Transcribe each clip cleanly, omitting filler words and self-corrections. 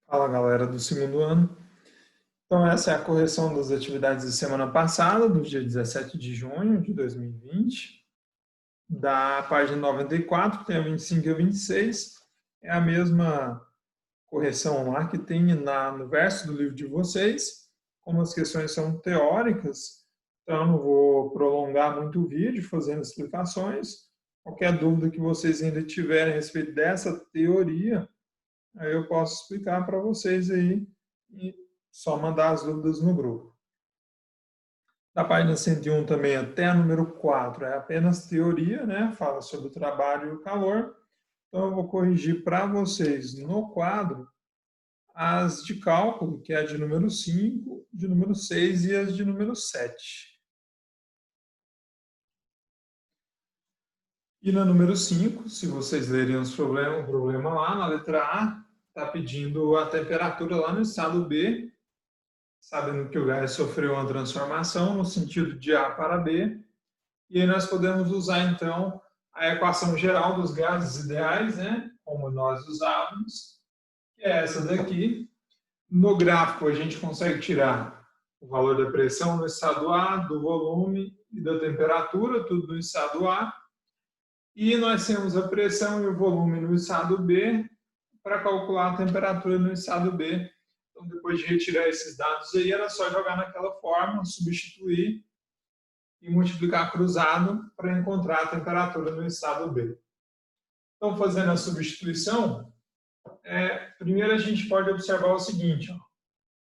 Fala galera do segundo ano. Então, essa é a correção das atividades da semana passada, do dia 17 de junho de 2020, da página 94, que tem a 25 e a 26. É a mesma correção lá que tem no verso do livro de vocês. Como as questões são teóricas, então eu não vou prolongar muito o vídeo fazendo explicações. Qualquer dúvida que vocês ainda tiverem a respeito dessa teoria, aí eu posso explicar para vocês aí e só mandar as dúvidas no grupo. Da página 101 também até a número 4 é apenas teoria, né? Fala sobre o trabalho e o calor. Então eu vou corrigir para vocês no quadro as de cálculo, que é a de número 5, de número 6 e as de número 7. E na número 5, se vocês lerem o problema lá na letra A, está pedindo a temperatura lá no estado B, sabendo que o gás sofreu uma transformação no sentido de A para B, e aí nós podemos usar então a equação geral dos gases ideais, né, como nós usávamos, que é essa daqui. No gráfico a gente consegue tirar o valor da pressão no estado A, do volume e da temperatura, tudo no estado A, e nós temos a pressão e o volume no estado B para calcular a temperatura no estado B. Então, depois de retirar esses dados aí, era só jogar naquela fórmula, substituir e multiplicar cruzado para encontrar a temperatura no estado B. Então, fazendo a substituição, primeiro a gente pode observar o seguinte, ó,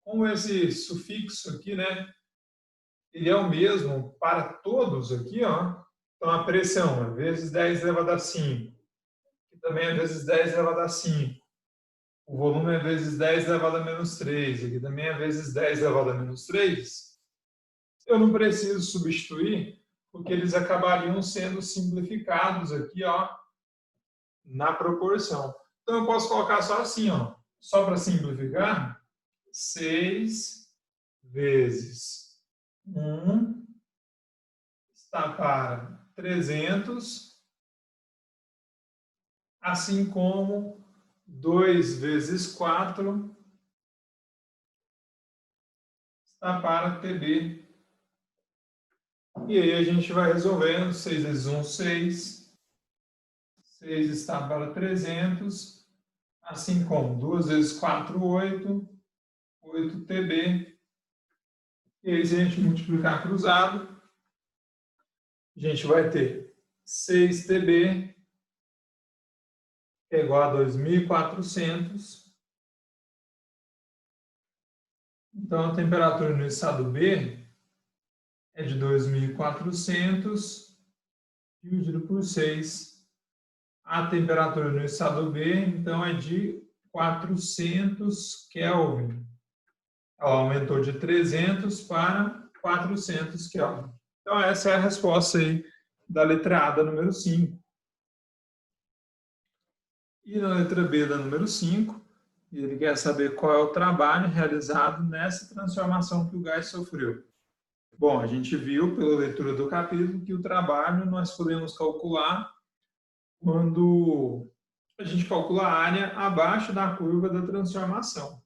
como esse sufixo aqui, né, ele é o mesmo para todos aqui, ó. Então, a pressão é vezes 10 elevado a 5, que também é vezes 10 elevado a 5. O volume é vezes 10 elevado a menos 3, aqui também é vezes 10 elevado a menos 3. Eu não preciso substituir, porque eles acabariam sendo simplificados aqui, ó, na proporção. Então, eu posso colocar só assim, ó, só para simplificar, 6 vezes 1 está para 300, assim como 2 vezes 4 está para TB. E aí a gente vai resolvendo, 6 vezes 1, 6. 6 está para 300, assim como 2 vezes 4, 8. 8 TB. E aí, se a gente multiplicar cruzado, a gente vai ter 6 TB, que é igual a 2.400. Então, a temperatura no estado B é de 2.400 dividido por 6. A temperatura no estado B, então, é de 400 Kelvin. Ela aumentou de 300 para 400 Kelvin. Então, essa é a resposta aí da letra A, da número 5. E na letra B, da número 5, ele quer saber qual é o trabalho realizado nessa transformação que o gás sofreu. Bom, a gente viu pela leitura do capítulo que o trabalho nós podemos calcular quando a gente calcula a área abaixo da curva da transformação.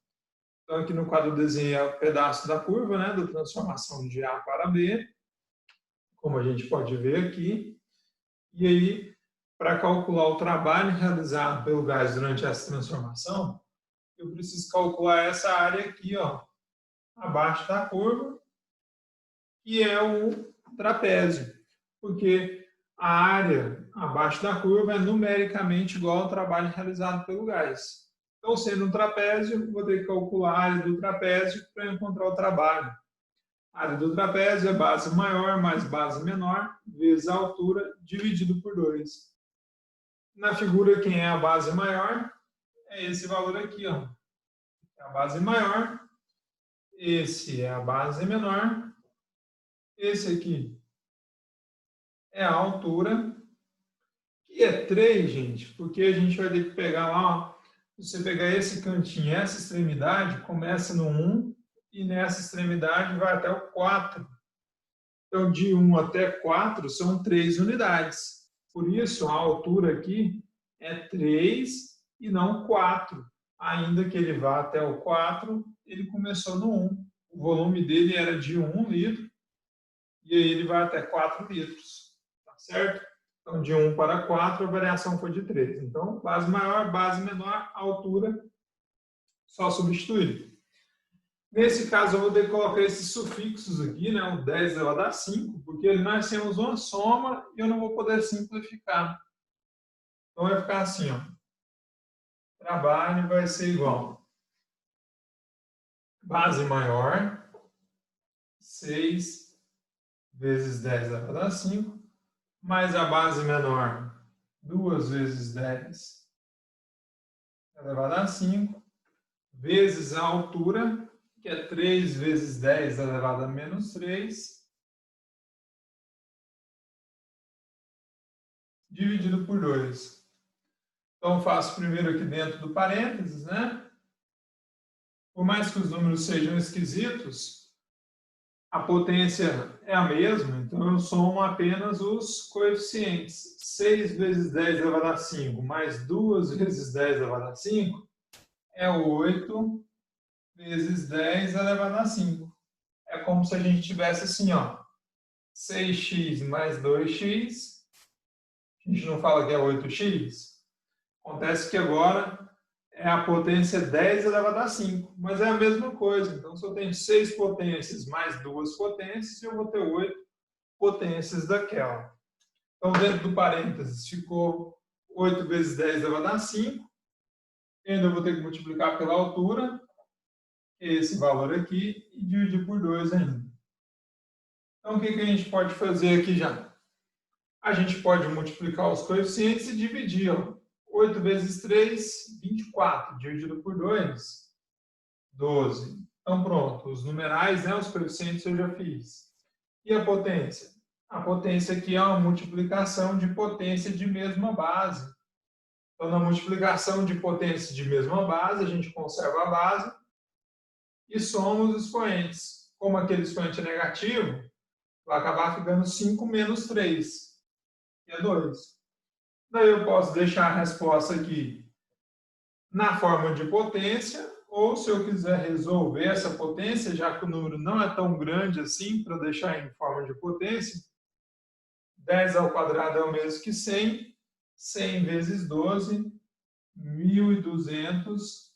Então, aqui no quadro desenha o pedaço da curva, né, da transformação de A para B, como a gente pode ver aqui. E aí, para calcular o trabalho realizado pelo gás durante essa transformação, eu preciso calcular essa área aqui, ó, abaixo da curva, que é o trapézio, porque a área abaixo da curva é numericamente igual ao trabalho realizado pelo gás. Então, sendo um trapézio, vou ter que calcular a área do trapézio para encontrar o trabalho. A área do trapézio é base maior mais base menor, vezes a altura, dividido por 2. Na figura, quem é a base maior é esse valor aqui, ó. É a base maior, esse é a base menor, esse aqui é a altura, que é 3, gente, porque a gente vai ter que pegar lá, ó, você pegar esse cantinho, essa extremidade, começa no 1 e nessa extremidade vai até o 4. Então, de 1 até 4 são 3 unidades. Por isso, a altura aqui é 3 e não 4. ainda que ele vá até o 4, ele começou no 1. O volume dele era de 1 litro, e aí ele vai até 4 litros, tá certo? Então, de 1 para 4, a variação foi de 3. Então, base maior, base menor, altura, só substituir. Nesse caso, eu vou ter que colocar esses sufixos aqui, né? O 10 elevado a 5, porque nós temos uma soma e eu não vou poder simplificar. Então, vai ficar assim, ó. Trabalho vai ser igual base maior, 6 vezes 10 elevado a 5, mais a base menor, 2 vezes 10 elevado a 5, vezes a altura, que é 3 vezes 10 elevado a menos 3, dividido por 2. Então, faço primeiro aqui dentro do parênteses, né? Por mais que os números sejam esquisitos, a potência é a mesma, então eu somo apenas os coeficientes. 6 vezes 10 elevado a 5 mais 2 vezes 10 elevado a 5 é 8 vezes 10 elevado a 5. É como se a gente tivesse assim, ó, 6x mais 2x. A gente não fala que é 8x? Acontece que agora é a potência 10 elevado a 5, mas é a mesma coisa. Então, se eu tenho 6 potências mais 2 potências, eu vou ter 8 potências daquela. Então, dentro do parênteses, ficou 8 vezes 10 elevado a 5. Eu ainda vou ter que multiplicar pela altura, esse valor aqui, e dividir por 2 ainda. Então, o que a gente pode fazer aqui já? A gente pode multiplicar os coeficientes e dividir, ó. 8 vezes 3, 24, dividido por 2, 12. Então, pronto, os numerais, né, os coeficientes eu já fiz. E a potência? A potência aqui é uma multiplicação de potência de mesma base. Então, na multiplicação de potência de mesma base, a gente conserva a base e soma os expoentes. Como aquele expoente é negativo, vai acabar ficando 5 menos 3, que é 2. Daí eu posso deixar a resposta aqui na forma de potência, ou se eu quiser resolver essa potência, já que o número não é tão grande assim, para deixar em forma de potência, 10 ao quadrado é o mesmo que 100, 100 vezes 12, 1.200,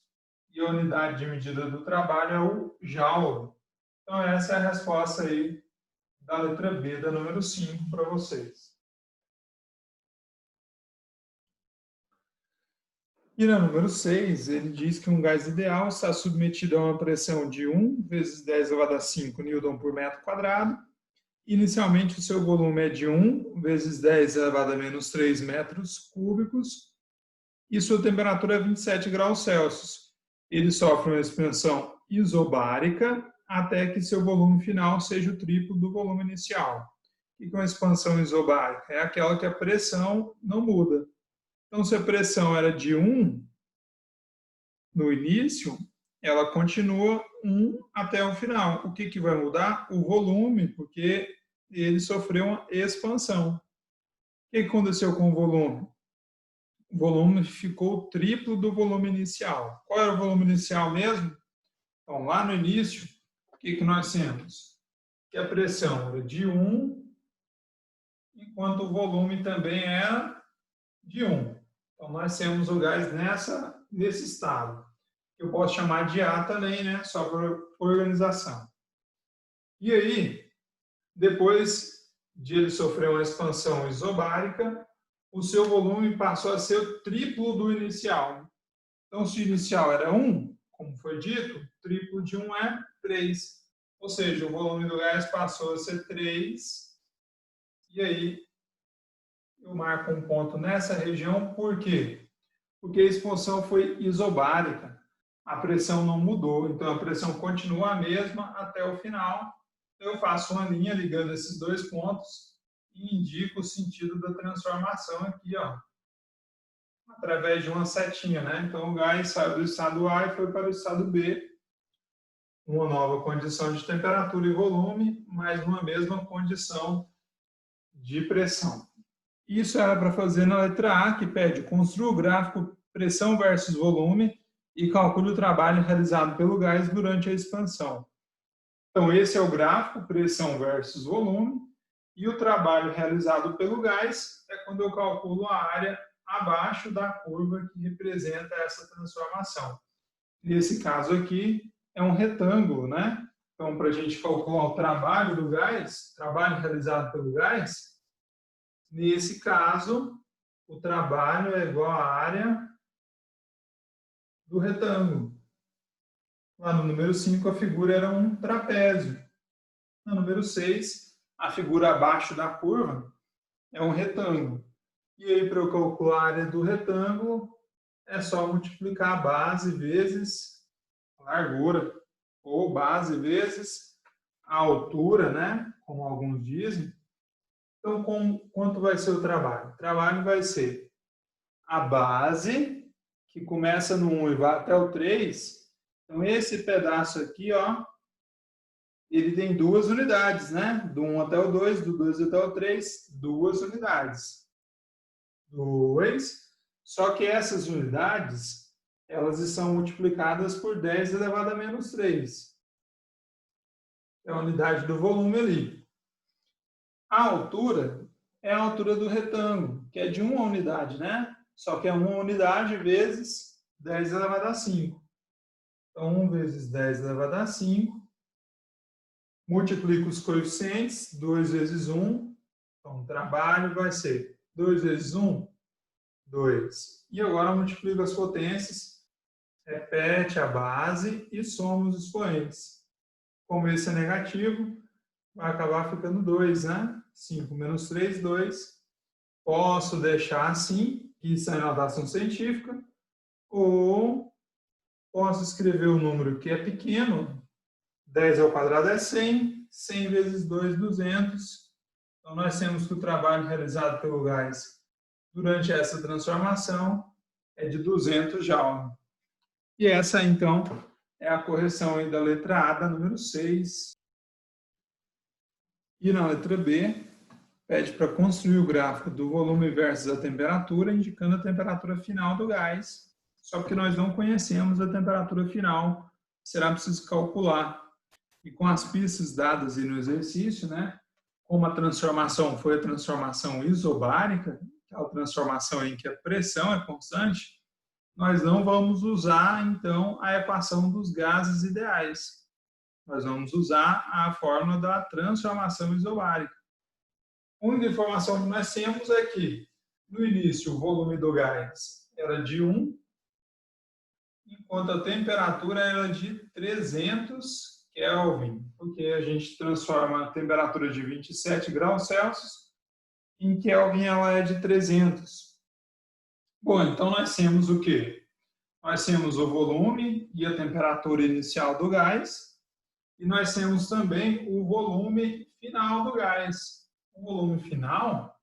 e a unidade de medida do trabalho é o joule. Então essa é a resposta aí da letra B, da número 5, para vocês. E na número 6, ele diz que um gás ideal está submetido a uma pressão de 1 vezes 10 elevado a 5 newton por metro quadrado. Inicialmente, o seu volume é de 1 vezes 10 elevado a menos 3 metros cúbicos e sua temperatura é 27 graus Celsius. Ele sofre uma expansão isobárica até que seu volume final seja o triplo do volume inicial. E com a expansão isobárica? É aquela que a pressão não muda. Então, se a pressão era de 1 no início, ela continua 1 até o final. O que vai mudar? O volume, porque ele sofreu uma expansão. O que aconteceu com o volume? O volume ficou o triplo do volume inicial. Qual era o volume inicial mesmo? Então, lá no início, o que nós temos? Que a pressão era de 1, enquanto o volume também era de 1. Então, nós temos o gás nesse estado. Eu posso chamar de A também, né? Só por organização. E aí, depois de ele sofrer uma expansão isobárica, o seu volume passou a ser o triplo do inicial. Então, se o inicial era 1, como foi dito, o triplo de 1 é 3. Ou seja, o volume do gás passou a ser 3. E aí, eu marco um ponto nessa região, por quê? Porque a expansão foi isobárica. A pressão não mudou, então a pressão continua a mesma até o final. Eu faço uma linha ligando esses dois pontos e indico o sentido da transformação aqui, ó, através de uma setinha, né? Então o gás saiu do estado A e foi para o estado B, uma nova condição de temperatura e volume, mas numa mesma condição de pressão. Isso era para fazer na letra A, que pede construa o gráfico pressão versus volume e calcule o trabalho realizado pelo gás durante a expansão. Então, esse é o gráfico, pressão versus volume, e o trabalho realizado pelo gás é quando eu calculo a área abaixo da curva que representa essa transformação. Nesse caso aqui, é um retângulo, né? Então, para a gente calcular o trabalho do gás, trabalho realizado pelo gás, nesse caso, o trabalho é igual à área do retângulo. Lá no número 5, a figura era um trapézio. No número 6, a figura abaixo da curva é um retângulo. E aí, para eu calcular a área do retângulo, é só multiplicar a base vezes a largura, ou base vezes a altura, né? Como alguns dizem. Então, quanto vai ser o trabalho? O trabalho vai ser a base, que começa no 1 e vai até o 3. Então, esse pedaço aqui, ó, ele tem 2 unidades, né? Do 1 até o 2, do 2 até o 3, 2 unidades. 2. Só que essas unidades, elas são multiplicadas por 10 elevado a menos 3. É a unidade do volume ali. A altura é a altura do retângulo, que é de 1 unidade, né? Só que é 1 unidade vezes 10 elevado a 5. Então, 1 vezes 10 elevado a 5. Multiplico os coeficientes, 2 vezes 1. Então, o trabalho vai ser 2 vezes 1, 2. E agora multiplico as potências, repete a base e soma os expoentes. Como esse é negativo, vai acabar ficando 2, né? 5 menos 3, 2. Posso deixar assim, que isso é notação científica, ou posso escrever o número que é pequeno, 10 ao quadrado é 100, 100 vezes 2, 200. Então, nós temos que o trabalho realizado pelo gás durante essa transformação é de 200 Joule. E essa, então, é a correção aí da letra A, da número 6. E na letra B, pede para construir o gráfico do volume versus a temperatura, indicando a temperatura final do gás. Só que nós não conhecemos a temperatura final, será preciso calcular. E com as pistas dadas aí no exercício, né, como a transformação foi a transformação isobárica, aquela transformação em que a pressão é constante, nós não vamos usar, então, a equação dos gases ideais. Nós vamos usar a fórmula da transformação isobárica. A única informação que nós temos é que, no início, o volume do gás era de 1, enquanto a temperatura era de 300 Kelvin, porque a gente transforma a temperatura de 27 graus Celsius em Kelvin, ela é de 300. Bom, então nós temos o quê? Nós temos o volume e a temperatura inicial do gás, e nós temos também o volume final do gás. O volume final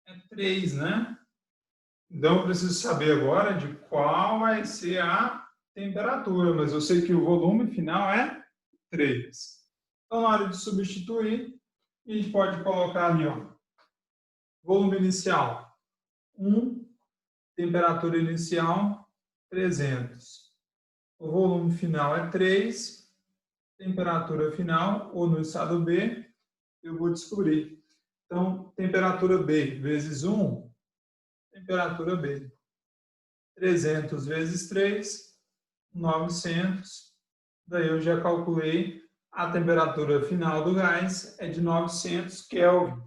é 3, né? Então eu preciso saber agora de qual vai ser a temperatura, mas eu sei que o volume final é 3. Então, na hora de substituir, a gente pode colocar ali, ó, volume inicial 1, temperatura inicial 300. O volume final é 3, temperatura final, ou no estado B, eu vou descobrir. Então, temperatura B vezes 1, temperatura B. 300 vezes 3, 900. Daí eu já calculei a temperatura final do gás é de 900 Kelvin.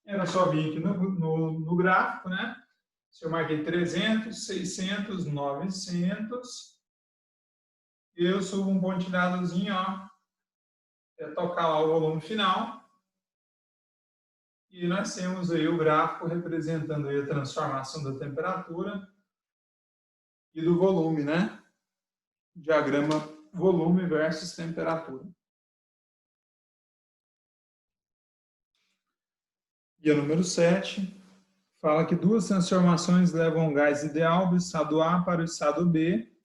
Era só vir aqui no gráfico, né? Se eu marquei 300, 600, 900, eu subo um pontilhadozinho, ó, é tocar lá o volume final. E nós temos aí o gráfico representando aí a transformação da temperatura e do volume, né? Diagrama volume versus temperatura. E a número 7 fala que 2 transformações levam o gás ideal do estado A para o estado B,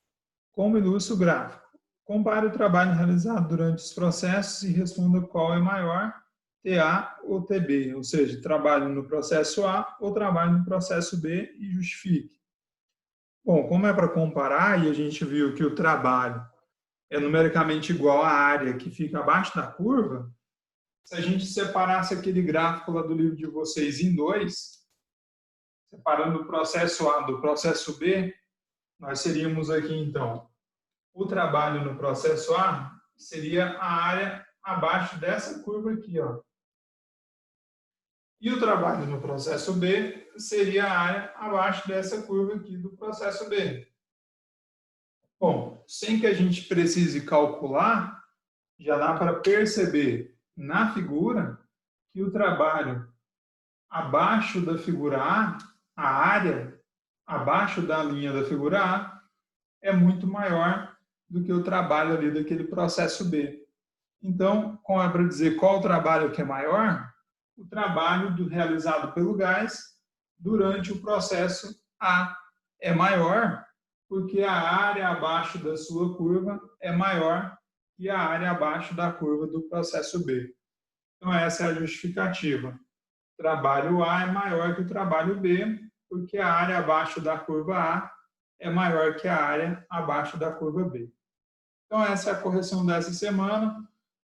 como ilustra o gráfico. Compare o trabalho realizado durante os processos e responda qual é maior, TA ou TB, ou seja, trabalho no processo A ou trabalho no processo B, e justifique. Bom, como é para comparar, e a gente viu que o trabalho é numericamente igual à área que fica abaixo da curva, se a gente separasse aquele gráfico lá do livro de vocês em dois, separando o processo A do processo B, nós teríamos aqui, então, o trabalho no processo A seria a área abaixo dessa curva aqui, ó. E o trabalho no processo B seria a área abaixo dessa curva aqui do processo B. Bom, sem que a gente precise calcular, já dá para perceber na figura que o trabalho abaixo da figura a área abaixo da linha da figura A, é muito maior do que o trabalho ali daquele processo B. Então, como é para dizer qual o trabalho que é maior? O trabalho realizado pelo gás durante o processo A é maior porque a área abaixo da sua curva é maior que a área abaixo da curva do processo B. Então, essa é a justificativa. O trabalho A é maior que o trabalho B, porque a área abaixo da curva A é maior que a área abaixo da curva B. Então, essa é a correção dessa semana.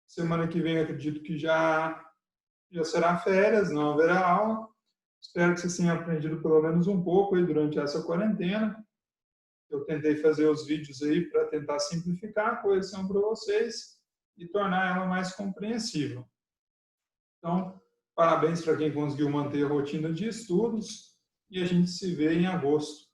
Semana que vem, eu acredito que já será férias, não haverá aula. Espero que vocês tenham aprendido pelo menos um pouco aí durante essa quarentena. Eu tentei fazer os vídeos aí para tentar simplificar a correção para vocês e tornar ela mais compreensível. Então, parabéns para quem conseguiu manter a rotina de estudos e a gente se vê em agosto.